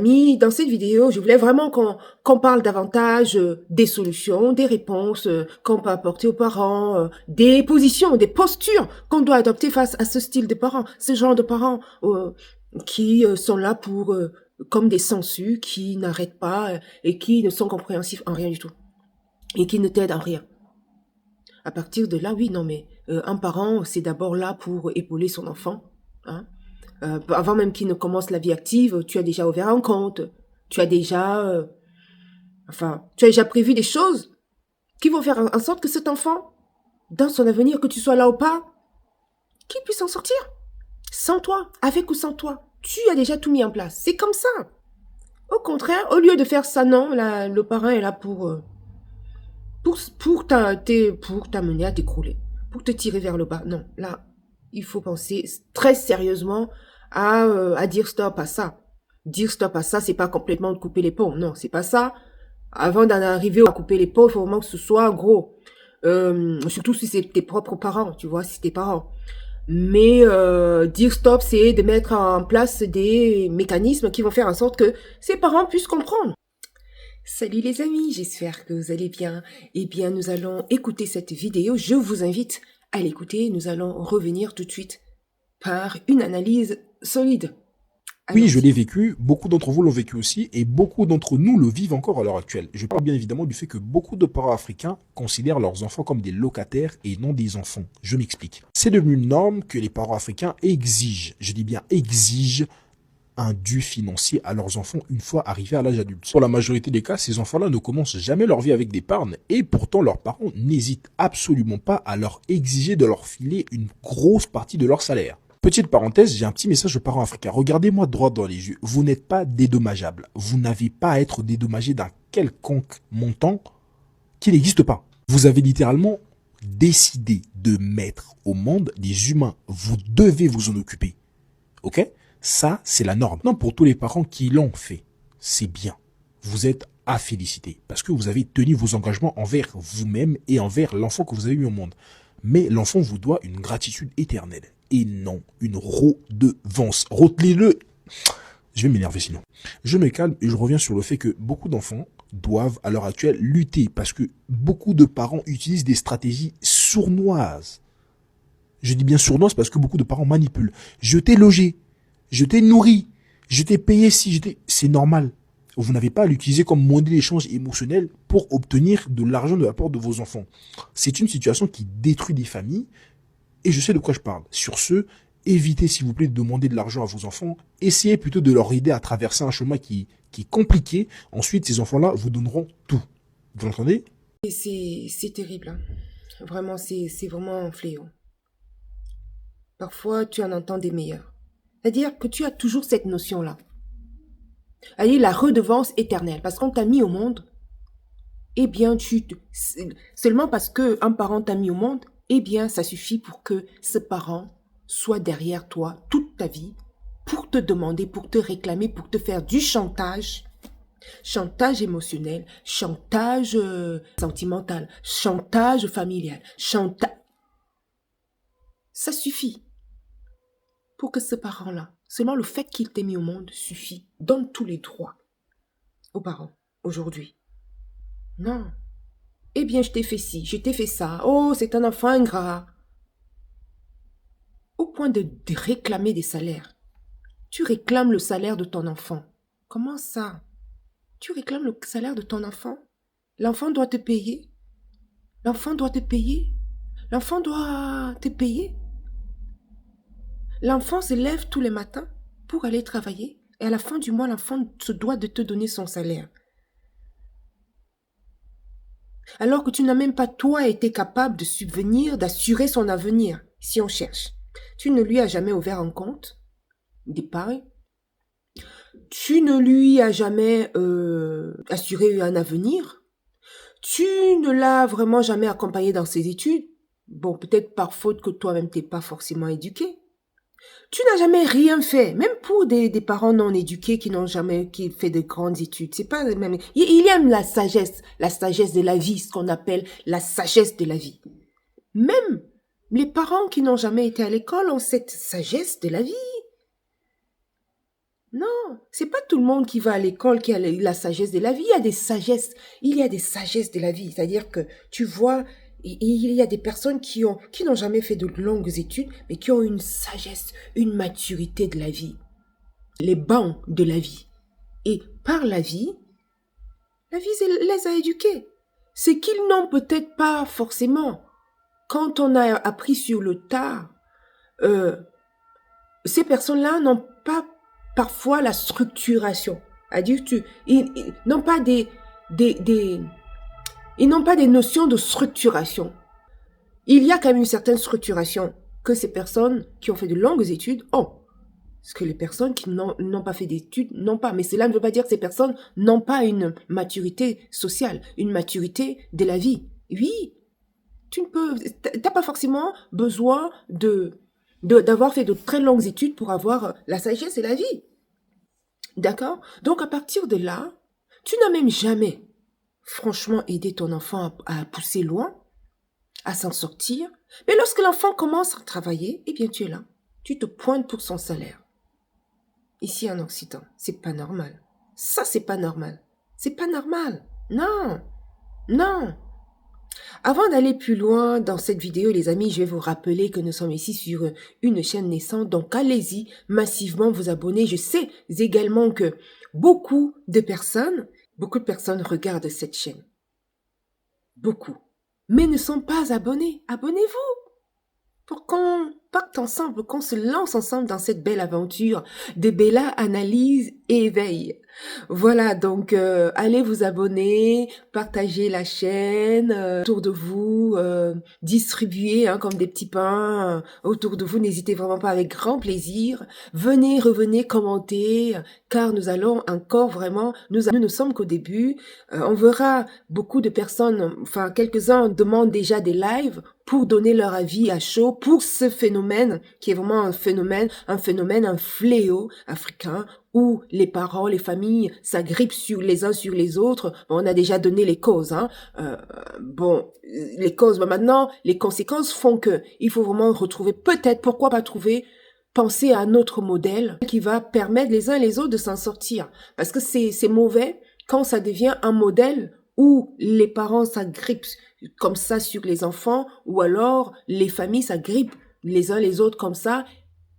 Dans cette vidéo, je voulais vraiment qu'on parle davantage des solutions, des réponses qu'on peut apporter aux parents, des positions, des postures qu'on doit adopter face à ce style de parents, ce genre de parents qui sont là pour comme des sangsues, qui n'arrêtent pas et qui ne sont compréhensifs en rien du tout et qui ne t'aident en rien. À partir de là, oui, non, mais un parent, c'est d'abord là pour épauler son enfant, hein. Avant même qu'il ne commence la vie active, tu as déjà ouvert un compte, tu as déjà, tu as déjà prévu des choses qui vont faire en sorte que cet enfant, dans son avenir, que tu sois là ou pas, qu'il puisse en sortir. Sans toi, avec ou sans toi. Tu as déjà tout mis en place. C'est comme ça. Au contraire, au lieu de faire ça, non, le parent est là pour t'amener à t'écrouler, pour te tirer vers le bas. Non, là, il faut penser très sérieusement à dire stop à ça. Dire stop à ça, c'est pas complètement de couper les ponts. Non, c'est pas ça. Avant d'en arriver à couper les ponts, il faut vraiment que ce soit gros. Surtout si c'est tes propres parents, tu vois, si c'est tes parents. Mais dire stop, c'est de mettre en place des mécanismes qui vont faire en sorte que ces parents puissent comprendre. Salut les amis, j'espère que vous allez bien. Eh bien, nous allons écouter cette vidéo. Je vous invite à l'écouter. Nous allons revenir tout de suite par une analyse solide. Oui, je Allons-y. l'ai vécu, beaucoup d'entre vous l'ont vécu aussi, et beaucoup d'entre nous le vivent encore à l'heure actuelle. Je parle bien évidemment du fait que beaucoup de parents africains considèrent leurs enfants comme des locataires et non des enfants. Je m'explique. C'est devenu une norme que les parents africains exigent, je dis bien exigent, un dû financier à leurs enfants une fois arrivés à l'âge adulte. Pour la majorité des cas, ces enfants-là ne commencent jamais leur vie avec d'épargne, et pourtant leurs parents n'hésitent absolument pas à leur exiger de leur filer une grosse partie de leur salaire. Petite parenthèse, j'ai un petit message aux parents africains. Regardez-moi droit dans les yeux. Vous n'êtes pas dédommageable. Vous n'avez pas à être dédommagé d'un quelconque montant qui n'existe pas. Vous avez littéralement décidé de mettre au monde des humains. Vous devez vous en occuper. Ok? Ça, c'est la norme. Non, pour tous les parents qui l'ont fait, c'est bien. Vous êtes à féliciter parce que vous avez tenu vos engagements envers vous-même et envers l'enfant que vous avez mis au monde. Mais l'enfant vous doit une gratitude éternelle et non une redevance. Retenez-le. Je vais m'énerver sinon. Je me calme et je reviens sur le fait que beaucoup d'enfants doivent à l'heure actuelle lutter parce que beaucoup de parents utilisent des stratégies sournoises. Je dis bien sournoises parce que beaucoup de parents manipulent. Je t'ai logé, je t'ai nourri, je t'ai payé c'est normal. Vous n'avez pas à l'utiliser comme moyen d'échange émotionnel pour obtenir de l'argent de la part de vos enfants. C'est une situation qui détruit des familles et je sais de quoi je parle. Sur ce, évitez s'il vous plaît de demander de l'argent à vos enfants. Essayez plutôt de leur aider à traverser un chemin qui est compliqué. Ensuite, ces enfants-là vous donneront tout. Vous l'entendez? C'est terrible. Hein. Vraiment, c'est vraiment un fléau. Parfois, tu en entends des meilleurs. C'est-à-dire que tu as toujours cette notion-là. C'est-à-dire la redevance éternelle. Parce qu'on t'a mis au monde, eh bien, seulement parce qu'un parent t'a mis au monde, eh bien, ça suffit pour que ce parent soit derrière toi toute ta vie, pour te demander, pour te réclamer, pour te faire du chantage. Chantage émotionnel, chantage sentimental, chantage familial, chantage... Ça suffit pour que ce parent-là, seulement le fait qu'il t'ait mis au monde suffit, donne tous les droits aux parents aujourd'hui. Non. Eh bien, je t'ai fait ci, je t'ai fait ça. Oh, c'est un enfant ingrat. Au point de réclamer des salaires. Tu réclames le salaire de ton enfant. Comment ça? Tu réclames le salaire de ton enfant? L'enfant doit te payer? L'enfant doit te payer? L'enfant doit te payer? L'enfant se lève tous les matins pour aller travailler et à la fin du mois, l'enfant se doit de te donner son salaire. Alors que tu n'as même pas, toi, été capable de subvenir, d'assurer son avenir, si on cherche. Tu ne lui as jamais ouvert un compte d'épargne. Tu ne lui as jamais assuré un avenir. Tu ne l'as vraiment jamais accompagné dans ses études. Bon, peut-être par faute que toi-même t'es pas forcément éduqué. Tu n'as jamais rien fait, même pour des parents non éduqués qui n'ont jamais fait de grandes études. C'est pas même. Il aime la sagesse de la vie, ce qu'on appelle la sagesse de la vie. Même les parents qui n'ont jamais été à l'école ont cette sagesse de la vie. Non, c'est pas tout le monde qui va à l'école qui a la sagesse de la vie. Il y a des sagesses de la vie. C'est-à-dire que tu vois, il y a des personnes qui n'ont jamais fait de longues études, mais qui ont une sagesse, une maturité de la vie, les bancs de la vie. Et par la vie les a éduqués. C'est qu'ils n'ont peut-être pas forcément. Quand on a appris sur le tard, ces personnes-là n'ont pas parfois la structuration. C'est-à-dire ils n'ont pas ils n'ont pas des notions de structuration. Il y a quand même une certaine structuration que ces personnes qui ont fait de longues études ont. Ce que les personnes qui n'ont pas fait d'études n'ont pas. Mais cela ne veut pas dire que ces personnes n'ont pas une maturité sociale, une maturité de la vie. Oui, t'as pas forcément besoin d'avoir fait de très longues études pour avoir la sagesse et la vie. D'accord? Donc à partir de là, tu n'as même jamais franchement aidé ton enfant à pousser loin, à s'en sortir. Mais lorsque l'enfant commence à travailler, eh bien tu es là. Tu te pointes pour son salaire. Ici en Occident, c'est pas normal. Ça, c'est pas normal. C'est pas normal. Non. Non. Avant d'aller plus loin dans cette vidéo, les amis, je vais vous rappeler que nous sommes ici sur une chaîne naissante. Donc, allez-y massivement vous abonner. Je sais également que beaucoup de personnes regardent cette chaîne. Beaucoup. Mais ne sont pas abonnés. Abonnez-vous pour qu'on parte ensemble, qu'on se lance ensemble dans cette belle aventure de Bella Analyse et Éveil. Voilà, donc allez vous abonner, partagez la chaîne autour de vous, distribuez comme des petits pains autour de vous. N'hésitez vraiment pas, avec grand plaisir. Venez, revenez, commentez, car nous allons encore vraiment, nous ne sommes qu'au début. On verra beaucoup de personnes, enfin quelques-uns demandent déjà des lives pour donner leur avis à chaud pour ce phénomène qui est vraiment un phénomène, un fléau africain où les parents, les familles s'agrippent les uns sur les autres. Bon, on a déjà donné les causes. Les causes, mais maintenant, les conséquences font que il faut vraiment retrouver, peut-être, pourquoi pas penser à un autre modèle qui va permettre les uns et les autres de s'en sortir. Parce que c'est mauvais quand ça devient un modèle où les parents s'agrippent comme ça sur les enfants, ou alors les familles s'agrippent les uns les autres comme ça,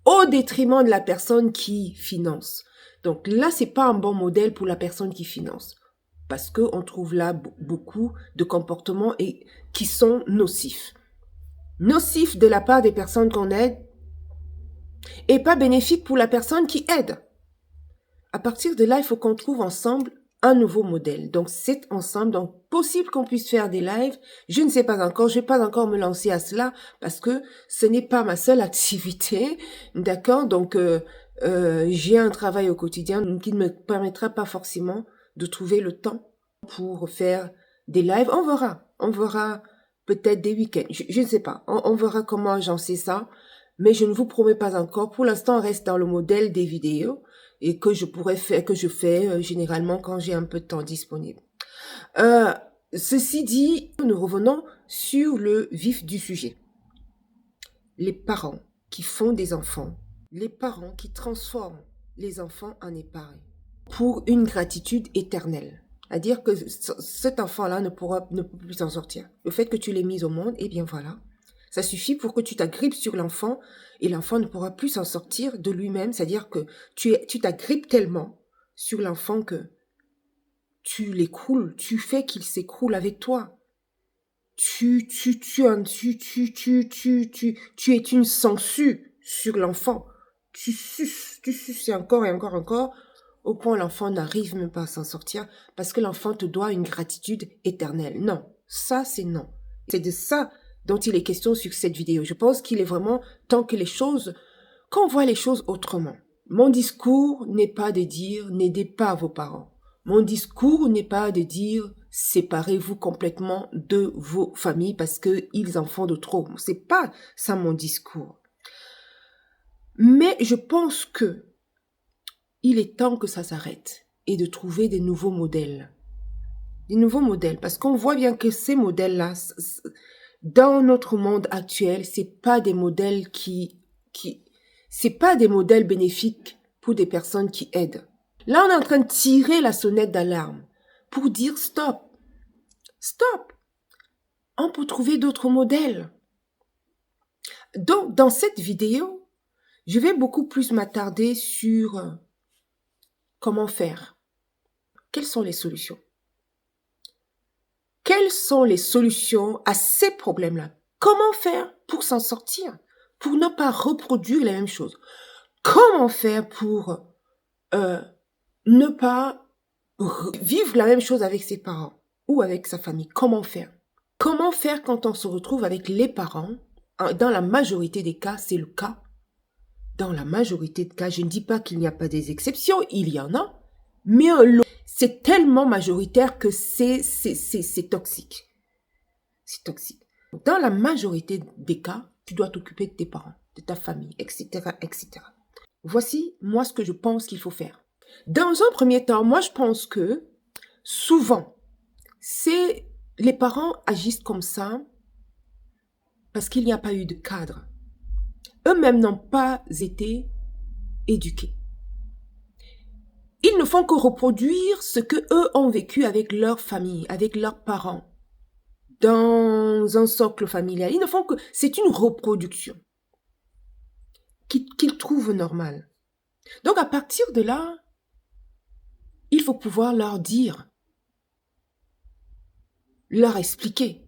au détriment de la personne qui finance. Donc là, c'est pas un bon modèle pour la personne qui finance, parce que on trouve là beaucoup de comportements qui sont nocifs. Nocifs de la part des personnes qu'on aide, et pas bénéfiques pour la personne qui aide. À partir de là, il faut qu'on trouve ensemble un nouveau modèle. Donc, c'est ensemble. Donc, possible qu'on puisse faire des lives. Je ne sais pas encore. Je vais pas encore me lancer à cela parce que ce n'est pas ma seule activité. D'accord? Donc, j'ai un travail au quotidien qui ne me permettra pas forcément de trouver le temps pour faire des lives. On verra. On verra peut-être des week-ends. Je ne sais pas. On verra comment j'en sais ça. Mais je ne vous promets pas encore. Pour l'instant, on reste dans le modèle des vidéos et que je fais généralement quand j'ai un peu de temps disponible. Ceci dit, nous revenons sur le vif du sujet. Les parents qui font des enfants, les parents qui transforment les enfants en épargne pour une gratitude éternelle. C'est-à-dire que cet enfant-là ne peut plus s'en sortir. Le fait que tu l'aies mis au monde, eh bien voilà. Ça suffit pour que tu t'agrippes sur l'enfant et l'enfant ne pourra plus s'en sortir de lui-même. C'est-à-dire que tu t'agrippes tellement sur l'enfant que tu l'écroules, tu fais qu'il s'écroule avec toi. Tu es une sangsue sur l'enfant. Tu suces et encore, au point où l'enfant n'arrive même pas à s'en sortir parce que l'enfant te doit une gratitude éternelle. Non, ça c'est non. C'est de ça dont il est question sur cette vidéo. Je pense qu'il est vraiment temps que qu'on voit les choses autrement. Mon discours n'est pas de dire n'aidez pas vos parents. Mon discours n'est pas de dire séparez-vous complètement de vos familles parce qu'ils en font de trop. C'est pas ça mon discours. Mais je pense que il est temps que ça s'arrête et de trouver des nouveaux modèles. Des nouveaux modèles, parce qu'on voit bien que ces modèles-là, dans notre monde actuel, c'est pas des modèles c'est pas des modèles bénéfiques pour des personnes qui aident. Là, on est en train de tirer la sonnette d'alarme pour dire stop, stop. On peut trouver d'autres modèles. Donc, dans cette vidéo, je vais beaucoup plus m'attarder sur comment faire. Quelles sont les solutions? Quelles sont les solutions à ces problèmes-là? Comment faire pour s'en sortir? Pour ne pas reproduire les mêmes choses? Comment faire pour ne pas vivre la même chose avec ses parents ou avec sa famille? Comment faire? Comment faire quand on se retrouve avec les parents? Dans la majorité des cas, c'est le cas. Dans la majorité des cas, je ne dis pas qu'il n'y a pas des exceptions, il y en a, mais c'est tellement majoritaire que c'est toxique. C'est toxique. Dans la majorité des cas, tu dois t'occuper de tes parents, de ta famille, etc., etc. Voici, moi, ce que je pense qu'il faut faire. Dans un premier temps, moi, je pense que souvent, les parents agissent comme ça parce qu'il n'y a pas eu de cadre. Eux-mêmes n'ont pas été éduqués. Ils ne font que reproduire ce que eux ont vécu avec leur famille, avec leurs parents, dans un socle familial. Ils ne font que... C'est une reproduction qu'ils trouvent normale. Donc, à partir de là, il faut pouvoir leur dire, leur expliquer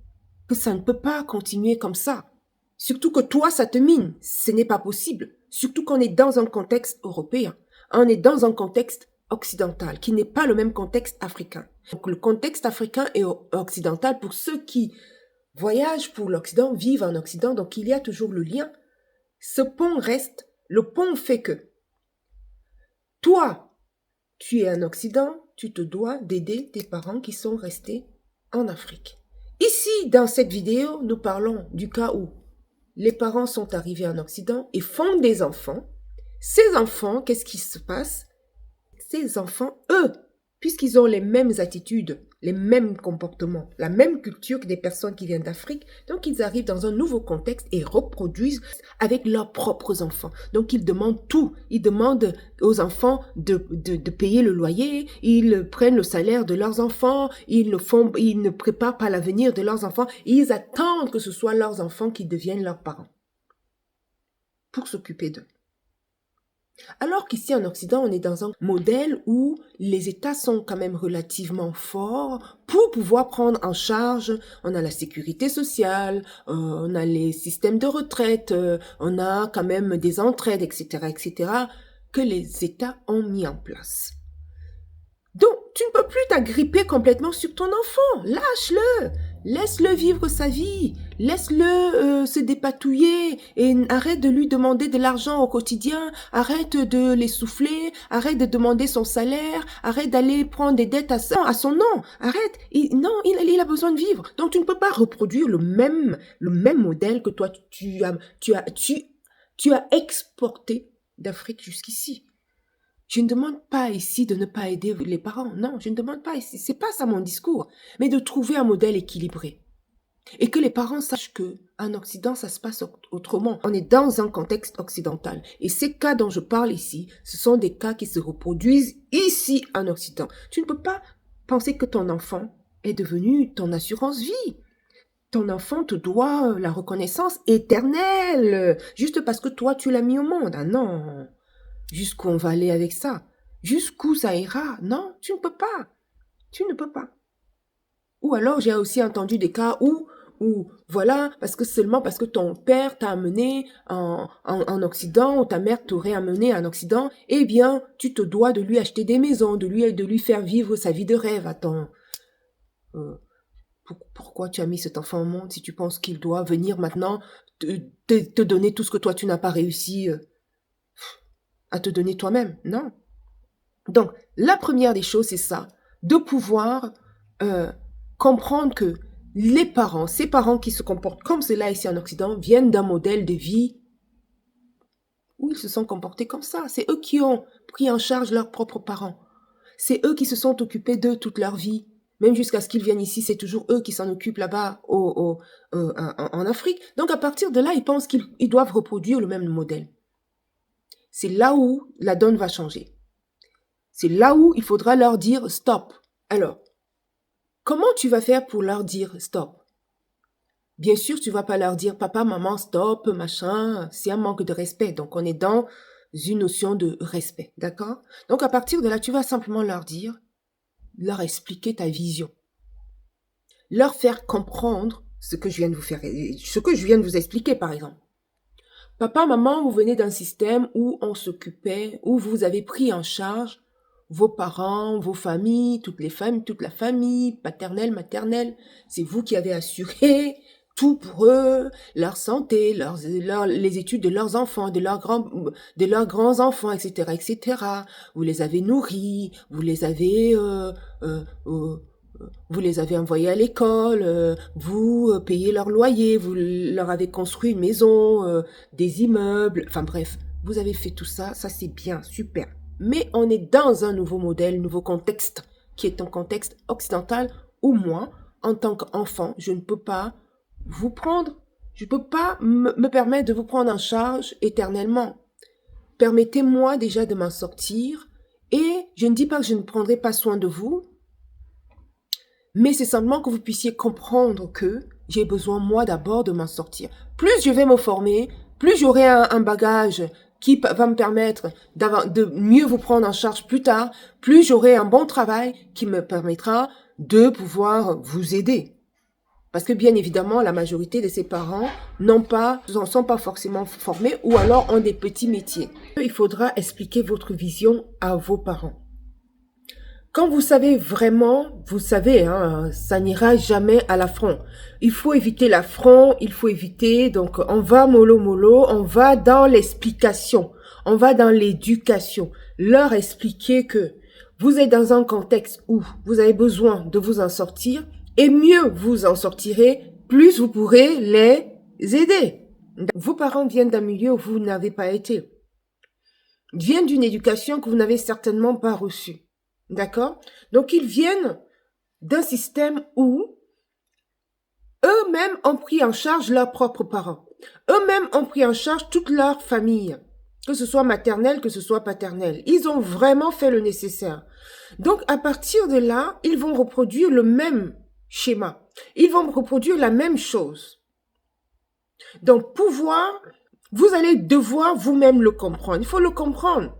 que ça ne peut pas continuer comme ça. Surtout que toi, ça te mine. Ce n'est pas possible. Surtout qu'on est dans un contexte européen. On est dans un contexte occidental, qui n'est pas le même contexte africain. Donc, le contexte africain et occidental, pour ceux qui voyagent pour l'Occident, vivent en Occident, donc il y a toujours le lien. Ce pont reste, le pont fait que toi, tu es en Occident, tu te dois d'aider tes parents qui sont restés en Afrique. Ici, dans cette vidéo, nous parlons du cas où les parents sont arrivés en Occident et font des enfants. Ces enfants, qu'est-ce qui se passe? Ces enfants, eux, puisqu'ils ont les mêmes attitudes, les mêmes comportements, la même culture que des personnes qui viennent d'Afrique, donc ils arrivent dans un nouveau contexte et reproduisent avec leurs propres enfants. Donc ils demandent tout. Ils demandent aux enfants de payer le loyer, ils prennent le salaire de leurs enfants, ils ne préparent pas l'avenir de leurs enfants, ils attendent que ce soit leurs enfants qui deviennent leurs parents pour s'occuper d'eux. Alors qu'ici en Occident, on est dans un modèle où les États sont quand même relativement forts pour pouvoir prendre en charge. On a la sécurité sociale, on a les systèmes de retraite, on a quand même des entraides, etc., etc., que les États ont mis en place. Donc, tu ne peux plus t'agripper complètement sur ton enfant. Lâche-le. Laisse-le vivre sa vie. Laisse-le se dépatouiller et arrête de lui demander de l'argent au quotidien. Arrête de l'essouffler. Arrête de demander son salaire. Arrête d'aller prendre des dettes à son nom. Arrête. Il a besoin de vivre. Donc, tu ne peux pas reproduire le même modèle que toi, tu as exporté d'Afrique jusqu'ici. Je ne demande pas ici de ne pas aider les parents. Non, je ne demande pas ici. C'est pas ça mon discours. Mais de trouver un modèle équilibré. Et que les parents sachent que en Occident, ça se passe autrement. On est dans un contexte occidental. Et ces cas dont je parle ici, ce sont des cas qui se reproduisent ici en Occident. Tu ne peux pas penser que ton enfant est devenu ton assurance vie. Ton enfant te doit la reconnaissance éternelle. Juste parce que toi, tu l'as mis au monde. Ah non. Jusqu'où on va aller avec ça? Jusqu'où ça ira? Non, tu ne peux pas. Tu ne peux pas. Ou alors, j'ai aussi entendu des cas où voilà, seulement parce que ton père t'a amené en Occident, ou ta mère t'aurait amené en Occident, eh bien, tu te dois de lui acheter des maisons, de lui faire vivre sa vie de rêve. Attends, pourquoi tu as mis cet enfant au monde si tu penses qu'il doit venir maintenant te donner tout ce que toi, tu n'as pas réussi à te donner toi-même? Non. Donc, la première des choses, c'est ça, de pouvoir comprendre que les parents, ces parents qui se comportent comme cela ici en Occident, viennent d'un modèle de vie où ils se sont comportés comme ça. C'est eux qui ont pris en charge leurs propres parents. C'est eux qui se sont occupés d'eux toute leur vie. Même jusqu'à ce qu'ils viennent ici, c'est toujours eux qui s'en occupent là-bas en Afrique. Donc, à partir de là, ils pensent qu'ils doivent reproduire le même modèle. c'est là où la donne va changer. C'est là où il faudra leur dire stop. Alors, comment tu vas faire pour leur dire stop? Bien sûr, tu vas pas leur dire papa, maman, stop, machin. C'est un manque de respect. Donc, on est dans une notion de respect. D'accord? Donc, à partir de là, tu vas simplement leur dire, leur expliquer ta vision. Leur faire comprendre ce que je viens de vous expliquer, par exemple. Papa, maman, vous venez d'un système où on s'occupait, où vous avez pris en charge vos parents, vos familles, toute la famille, paternelle, maternelle. C'est vous qui avez assuré tout pour eux, leur santé, les études de leurs enfants, de leurs grands-enfants, etc., etc. Vous les avez nourris, vous les avez envoyés à l'école, vous payez leur loyer, vous leur avez construit une maison, des immeubles, enfin bref, vous avez fait tout ça, ça c'est bien, super. Mais on est dans un nouveau modèle, nouveau contexte, qui est un contexte occidental où moi, en tant qu'enfant, je ne peux pas vous prendre, je ne peux pas me permettre de vous prendre en charge éternellement. Permettez-moi déjà de m'en sortir et je ne dis pas que je ne prendrai pas soin de vous, mais c'est simplement que vous puissiez comprendre que j'ai besoin, moi, d'abord de m'en sortir. Plus je vais me former, plus j'aurai un bagage qui va me permettre de mieux vous prendre en charge plus tard, plus j'aurai un bon travail qui me permettra de pouvoir vous aider. Parce que bien évidemment, la majorité de ces parents ne sont pas forcément formés ou alors ont des petits métiers. Il faudra expliquer votre vision à vos parents. Quand vous savez vraiment, vous savez, ça n'ira jamais à l'affront. Il faut éviter l'affront, donc on va mollo, on va dans l'explication, on va dans l'éducation. Leur expliquer que vous êtes dans un contexte où vous avez besoin de vous en sortir et mieux vous en sortirez, plus vous pourrez les aider. Vos parents viennent d'un milieu où vous n'avez pas été. Ils viennent d'une éducation que vous n'avez certainement pas reçue. D'accord? Donc, ils viennent d'un système où eux-mêmes ont pris en charge leurs propres parents. Eux-mêmes ont pris en charge toute leur famille, que ce soit maternelle, que ce soit paternelle. Ils ont vraiment fait le nécessaire. Donc, à partir de là, ils vont reproduire le même schéma. Ils vont reproduire la même chose. Donc, vous allez devoir vous-même le comprendre. Il faut le comprendre.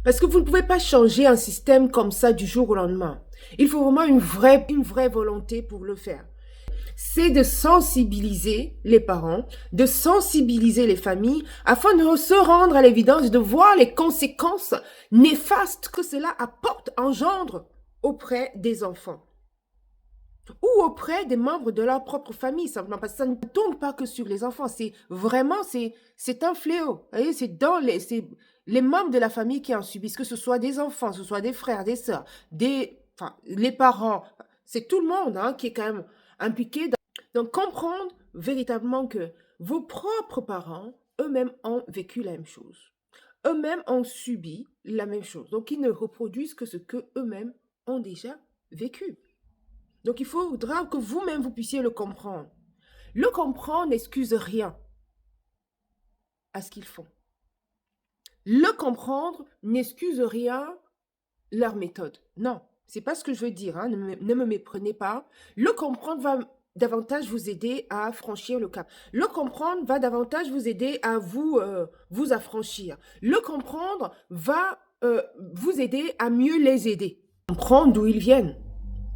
Parce que vous ne pouvez pas changer un système comme ça du jour au lendemain. Il faut vraiment une vraie volonté pour le faire. C'est de sensibiliser les parents, de sensibiliser les familles, afin de se rendre à l'évidence, de voir les conséquences néfastes que cela engendre auprès des enfants. Ou auprès des membres de leur propre famille, simplement, parce que ça ne tourne pas que sur les enfants, c'est un fléau. Vous voyez, c'est les membres de la famille qui en subissent, que ce soit des enfants, que ce soit des frères, des sœurs, les parents, c'est tout le monde qui est quand même impliqué. Donc, comprendre véritablement que vos propres parents, eux-mêmes, ont vécu la même chose. Eux-mêmes ont subi la même chose. Donc, ils ne reproduisent que ce qu'eux-mêmes ont déjà vécu. Donc, il faudra que vous-même, vous puissiez le comprendre. Le comprendre n'excuse rien à ce qu'ils font. Le comprendre n'excuse rien leur méthode. Non, c'est pas ce que je veux dire. Ne me méprenez pas. Le comprendre va davantage vous aider à franchir le cap. Le comprendre va davantage vous aider à vous affranchir. Le comprendre va vous aider à mieux les aider. Comprendre d'où ils viennent.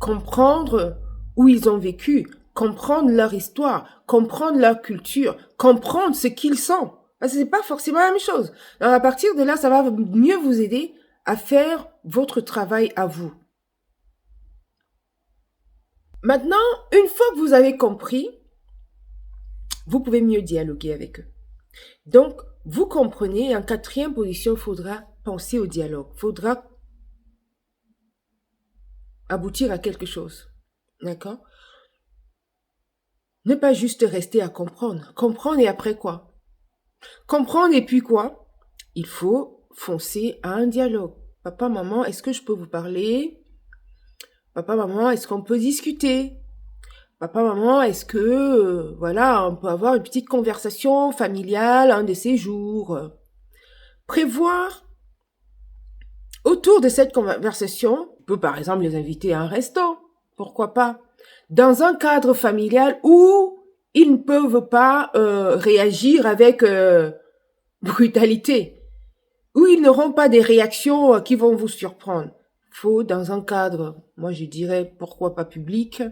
Comprendre où ils ont vécu, comprendre leur histoire, comprendre leur culture, comprendre ce qu'ils sont. Parce que c'est pas forcément la même chose. Alors à partir de là, ça va mieux vous aider à faire votre travail à vous. Maintenant, une fois que vous avez compris, vous pouvez mieux dialoguer avec eux. Donc, vous comprenez, en quatrième position, il faudra penser au dialogue. Il faudra aboutir à quelque chose. D'accord? Ne pas juste rester à comprendre. Comprendre et après quoi? Comprendre et puis quoi? Il faut foncer à un dialogue. Papa, maman, est-ce que je peux vous parler? Papa, maman, est-ce qu'on peut discuter? Papa, maman, est-ce que, on peut avoir une petite conversation familiale un de ces jours? prévoir autour de cette conversation, on peut par exemple les inviter à un resto, pourquoi pas, dans un cadre familial où ils ne peuvent pas réagir avec brutalité, où ils n'auront pas des réactions qui vont vous surprendre. Faut dans un cadre, moi je dirais pourquoi pas public.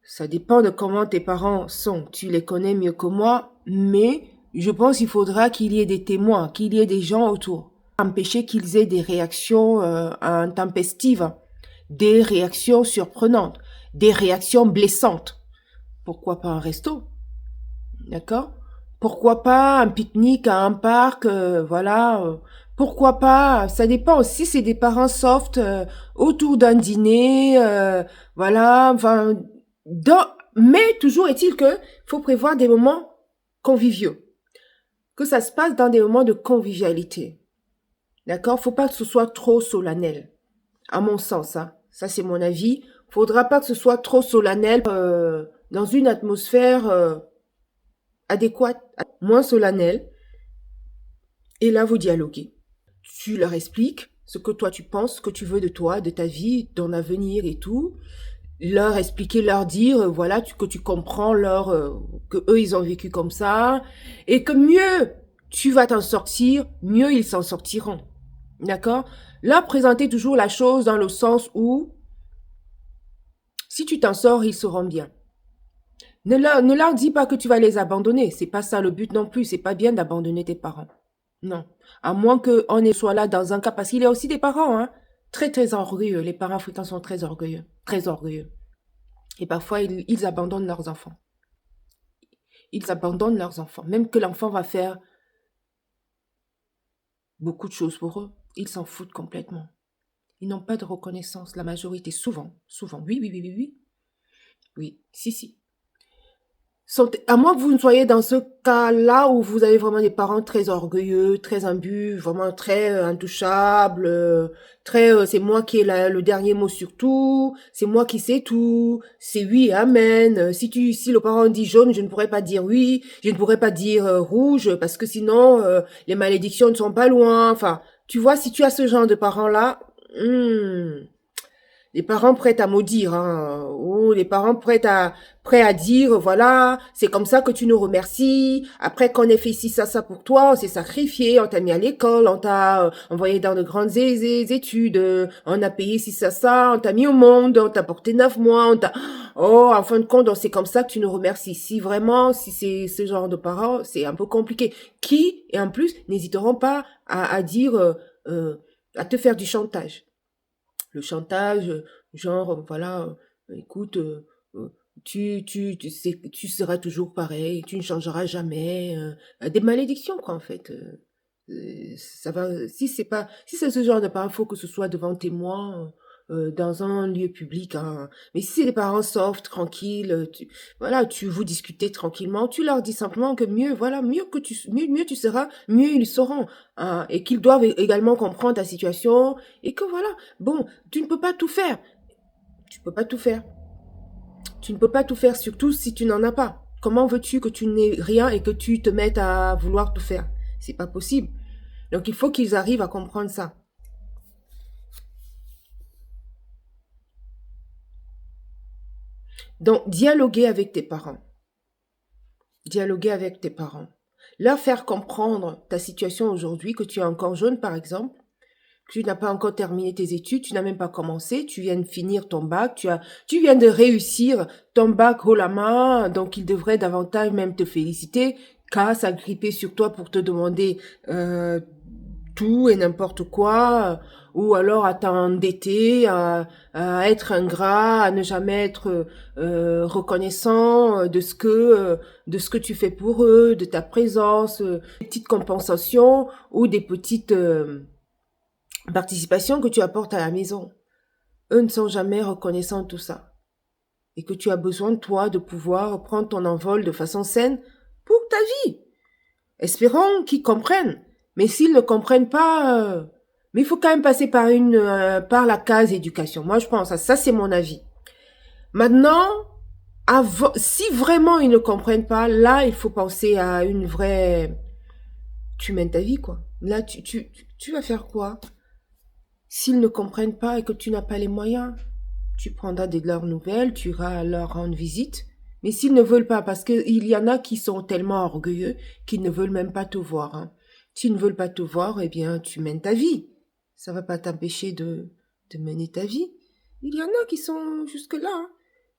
Ça dépend de comment tes parents sont. Tu les connais mieux que moi, mais je pense qu'il faudra qu'il y ait des témoins, qu'il y ait des gens autour. Empêcher qu'ils aient des réactions intempestives, des réactions surprenantes, des réactions blessantes. Pourquoi pas un resto? D'accord? Pourquoi pas un pique-nique à un parc? Voilà. Pourquoi pas? Ça dépend aussi, c'est des parents soft autour d'un dîner. Voilà. Enfin, mais toujours est-il que faut prévoir des moments conviviaux. Que ça se passe dans des moments de convivialité. D'accord? Faut pas que ce soit trop solennel. À mon sens, hein. Ça c'est mon avis. Faudra pas que ce soit trop solennel dans une atmosphère adéquate, moins solennelle. Et là, vous dialoguez. Tu leur expliques ce que toi tu penses, ce que tu veux de toi, de ta vie, de ton avenir et tout. Leur expliquer, leur dire, voilà, que tu comprends que eux ils ont vécu comme ça et que mieux tu vas t'en sortir, mieux ils s'en sortiront. D'accord? Leur présenter toujours la chose dans le sens où si tu t'en sors, ils seront bien. Ne leur dis pas que tu vas les abandonner. C'est pas ça le but non plus. C'est pas bien d'abandonner tes parents. Non. À moins qu'on soit là dans un cas, parce qu'il y a aussi des parents, hein, très très orgueilleux. Les parents africains sont très orgueilleux. Très orgueilleux. Et parfois, ils abandonnent leurs enfants. Ils abandonnent leurs enfants. Même que l'enfant va faire beaucoup de choses pour eux. Ils s'en foutent complètement. Ils n'ont pas de reconnaissance. La majorité, souvent. Oui, oui, oui, oui, oui. Oui, si. À moins que vous ne soyez dans ce cas-là où vous avez vraiment des parents très orgueilleux, très imbus, vraiment très intouchables, c'est moi qui ai le dernier mot sur tout, c'est moi qui sais tout, c'est oui, amen. Si le parent dit jaune, je ne pourrais pas dire oui, je ne pourrais pas dire rouge, parce que sinon, les malédictions ne sont pas loin. Enfin, tu vois, si tu as ce genre de parents-là, les parents prêts à maudire, hein, ou les parents prêts à dire, voilà, c'est comme ça que tu nous remercies. Après qu'on ait fait ci, ça pour toi, on s'est sacrifié, on t'a mis à l'école, on t'a envoyé dans de grandes études, on a payé ci, ça, on t'a mis au monde, on t'a porté 9 mois, en fin de compte, c'est comme ça que tu nous remercies. Si c'est ce genre de parents, c'est un peu compliqué. Et en plus, n'hésiteront pas à dire, à te faire du chantage. Le chantage, genre, voilà, écoute, tu seras toujours pareil, tu ne changeras jamais, des malédictions, quoi, en fait. Ça va, si c'est ce genre de parents, faut que ce soit devant témoins, dans un lieu public, hein. Mais si c'est des parents soft, tranquilles, tu vous discutez tranquillement, tu leur dis simplement que mieux tu seras, mieux ils sauront, hein, et qu'ils doivent également comprendre ta situation, et que voilà, bon, tu ne peux pas tout faire. Tu ne peux pas tout faire. Tu ne peux pas tout faire, surtout si tu n'en as pas. Comment veux-tu que tu n'aies rien et que tu te mettes à vouloir tout faire? C'est pas possible. Donc il faut qu'ils arrivent à comprendre ça. Donc, dialoguer avec tes parents. Dialoguer avec tes parents. Leur faire comprendre ta situation aujourd'hui, que tu es encore jeune, par exemple, que tu n'as pas encore terminé tes études, tu n'as même pas commencé, tu viens de finir ton bac, tu viens de réussir ton bac haut la main, donc ils devraient davantage même te féliciter qu'à s'agripper sur toi pour te demander tout et n'importe quoi, ou alors à t'endetter, à être ingrat, à ne jamais être reconnaissant de ce que tu fais pour eux, de ta présence, des petites compensations ou des petites participations que tu apportes à la maison. Eux ne sont jamais reconnaissants de tout ça. Et que tu as besoin de toi de pouvoir prendre ton envol de façon saine pour ta vie. Espérons qu'ils comprennent. Mais s'ils ne comprennent pas, mais il faut quand même passer par la case éducation. Moi, je pense à ça, c'est mon avis. Maintenant, si vraiment ils ne comprennent pas, là, il faut penser à une vraie tu mènes ta vie, quoi. Là, tu vas faire quoi? S'ils ne comprennent pas et que tu n'as pas les moyens, tu prendras de leurs nouvelles, tu iras leur rendre visite. Mais s'ils ne veulent pas, parce qu'il y en a qui sont tellement orgueilleux qu'ils ne veulent même pas te voir. Hein. S'ils ne veulent pas te voir, eh bien, tu mènes ta vie. Ça ne va pas t'empêcher de mener ta vie. Il y en a qui sont jusque-là, hein,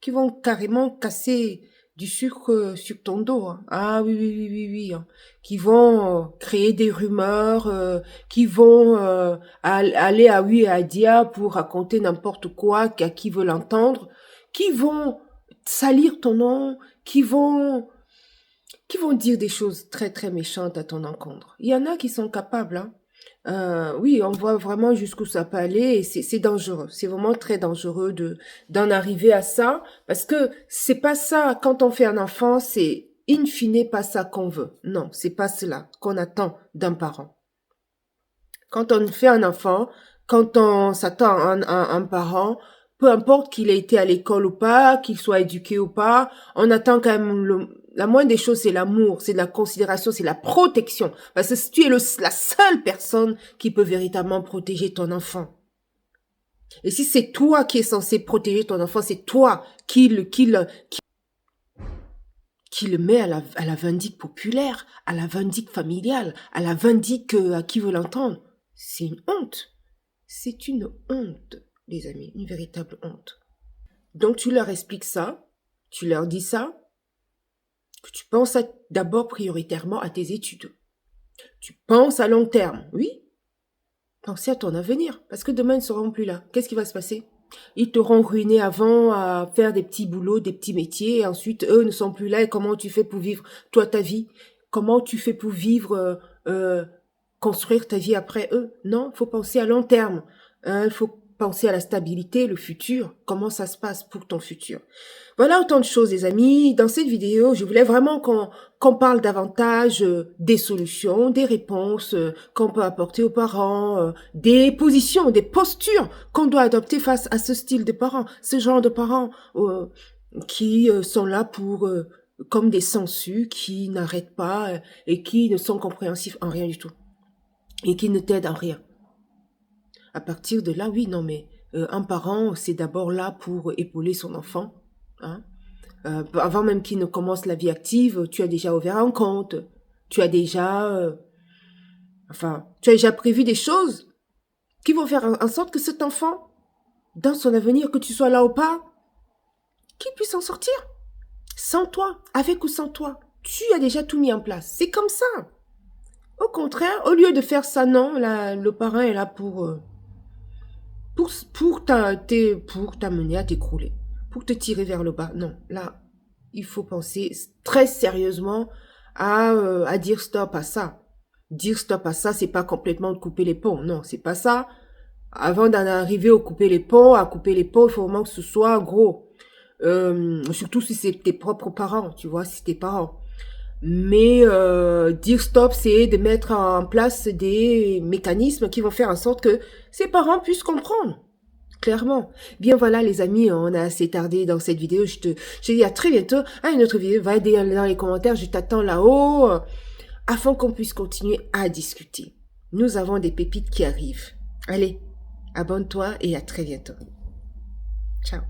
qui vont carrément casser du sucre sur ton dos. Hein. Ah oui, oui, oui, oui, oui. Hein. Qui vont créer des rumeurs, qui vont aller à oui et à dia pour raconter n'importe quoi à qui veut l'entendre, qui vont salir ton nom, qui vont dire des choses très, très méchantes à ton encontre. Il y en a qui sont capables, hein. Oui, on voit vraiment jusqu'où ça peut aller et c'est dangereux. C'est vraiment très dangereux d'en arriver à ça parce que c'est pas ça. Quand on fait un enfant, c'est in fine pas ça qu'on veut. Non, c'est pas cela qu'on attend d'un parent. Quand on fait un enfant, quand on s'attend à un parent, peu importe qu'il ait été à l'école ou pas, qu'il soit éduqué ou pas, on attend quand même la moindre des choses, c'est l'amour, c'est la considération, c'est la protection. Parce que tu es la seule personne qui peut véritablement protéger ton enfant. Et si c'est toi qui es censé protéger ton enfant, c'est toi qui le met à la vindicte populaire, à la vindicte familiale, à la vindicte à qui veut l'entendre. C'est une honte. C'est une honte, les amis, une véritable honte. Donc tu leur expliques ça, tu leur dis ça, que tu penses d'abord prioritairement à tes études. Tu penses à long terme, oui. Pensez à ton avenir, parce que demain ils ne seront plus là. Qu'est-ce qui va se passer? Ils t'auront ruiné avant à faire des petits boulots, des petits métiers, et ensuite eux ne sont plus là. Et comment tu fais pour vivre, toi, ta vie? Comment tu fais pour vivre, construire ta vie après eux? Non, il faut penser à long terme. Il faut penser à la stabilité, le futur, comment ça se passe pour ton futur. Voilà autant de choses, les amis. Dans cette vidéo, je voulais vraiment qu'on parle davantage des solutions, des réponses qu'on peut apporter aux parents, des positions, des postures qu'on doit adopter face à ce style de parents, ce genre de parents qui sont là pour comme des sangsues, qui n'arrêtent pas et qui ne sont compréhensifs en rien du tout et qui ne t'aident en rien. À partir de là, oui, non, mais un parent, c'est d'abord là pour épauler son enfant. Hein. Avant même qu'il ne commence la vie active, tu as déjà ouvert un compte. Tu as déjà... tu as déjà prévu des choses qui vont faire en sorte que cet enfant, dans son avenir, que tu sois là ou pas, qu'il puisse en sortir. Sans toi, avec ou sans toi. Tu as déjà tout mis en place. C'est comme ça. Au contraire, au lieu de faire ça, non, le parent est là pour t'amener à t'écrouler, pour te tirer vers le bas. Non, là, il faut penser très sérieusement à dire stop à ça. Dire stop à ça, c'est pas complètement de couper les ponts. Non, c'est pas ça. Avant d'en arriver à couper les ponts, il faut vraiment que ce soit gros. Surtout si c'est tes propres parents, tu vois, si c'est tes parents. Mais dire stop, c'est de mettre en place des mécanismes qui vont faire en sorte que ces parents puissent comprendre. Clairement. Bien voilà les amis, on a assez tardé dans cette vidéo. Je dis à très bientôt à une autre vidéo. Va aider dans les commentaires, je t'attends là-haut afin qu'on puisse continuer à discuter. Nous avons des pépites qui arrivent. Allez, abonne-toi et à très bientôt. Ciao.